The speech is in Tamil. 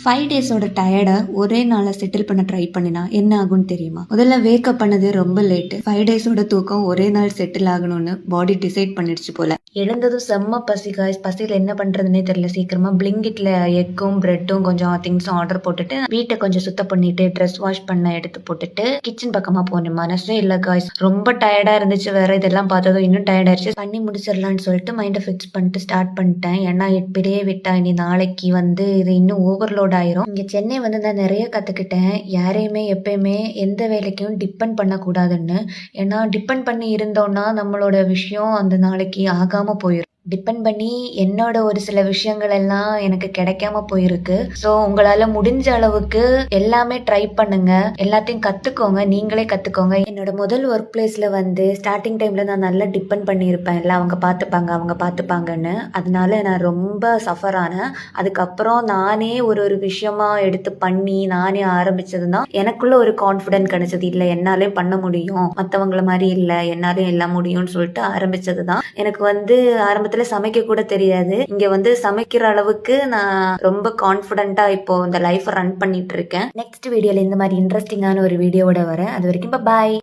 5 டேஸோட டயர்டை ஒரே நாளில் செட்டில் பண்ண ட்ரை பண்ணினா என்ன ஆகும்னு தெரியுமா? முதல்ல வேக்கப் பண்ணது ரொம்ப லேட்டு. 5 டேஸோட தூக்கம் ஒரே நாள் செட்டில் ஆகணும்னு பாடி டிசைட் பண்ணிடுச்சு போல. எழுந்ததும் செம்ம பசி காய்ஸ். பசியில் என்ன பண்ணுறதுனே தெரியல. சீக்கிரமாக பிளிங்கிட்ல எக்கும் பிரெட்டும் கொஞ்சம் திங்ஸும் ஆர்டர் போட்டுட்டு வீட்டை கொஞ்சம் சுத்தம் பண்ணிட்டு ட்ரெஸ் வாஷ் பண்ண எடுத்து போட்டுட்டு கிச்சன் பக்கமாக போனேன். மனசே இல்லை காய்ஸ். ரொம்ப டயர்டாக இருந்துச்சு. வேற இதெல்லாம் பார்த்ததும் இன்னும் டயர்ட் ஆயிடுச்சு. பண்ணி முடிச்சிடலான்னு சொல்லிட்டு மைண்டை ஃபிக்ஸ் பண்ணிட்டு ஸ்டார்ட் பண்ணிட்டேன். ஏன்னா இப்படியே விட்டா இனி நாளைக்கு இது இன்னும் ஓவர்லோட் ஆயிரும். இங்க சென்னை நான் நிறைய கத்துக்கிட்டேன். யாரையுமே எப்பயுமே எந்த வேலைக்கும் டிபெண்ட் பண்ணக்கூடாதுன்னு. ஏன்னா டிபெண்ட் பண்ணி இருந்தோம்னா நம்மளோட விஷயம் அந்த நாளைக்கு ஆகாம போயிடும். டிபெண்ட் பண்ணி என்னோட ஒரு சில விஷயங்கள் எல்லாம் எனக்கு கிடைக்காம போயிருக்கு. ஸோ உங்களால முடிஞ்ச அளவுக்கு எல்லாமே ட்ரை பண்ணுங்க. எல்லாத்தையும் கத்துக்கோங்க. நீங்களே கத்துக்கோங்க. என்னோட முதல் ஒர்க் பிளேஸ்ல ஸ்டார்டிங் டைம்ல நான் நல்லா டிபெண்ட் பண்ணியிருப்பேன். இல்லை அவங்க பார்த்துப்பாங்கன்னு. அதனால நான் ரொம்ப சஃபர் ஆனேன். அதுக்கப்புறம் நானே ஒரு விஷயமா எடுத்து பண்ணி நானே ஆரம்பிச்சது தான் எனக்குள்ள ஒரு கான்ஃபிடென்ட் கிடைச்சது. இல்லை என்னாலே பண்ண முடியும், மற்றவங்கள மாதிரி இல்லை, என்னாலே எல்லாம் முடியும்னு சொல்லிட்டு ஆரம்பிச்சது தான். எனக்கு ஆரம்பத்தில் சமைக்க கூட தெரியாது. இங்க சமைக்கிற அளவுக்கு நான் ரொம்ப கான்ஃபிடென்ட்டா இப்போ இந்த லைஃப் ரன் பண்ணிட்டு இருக்கேன். நெக்ஸ்ட் வீடியோல இந்த மாதிரி இன்ட்ரெஸ்டிங்கான ஒரு வீடியோவோட வரேன். அது வரைக்கும் பாய்.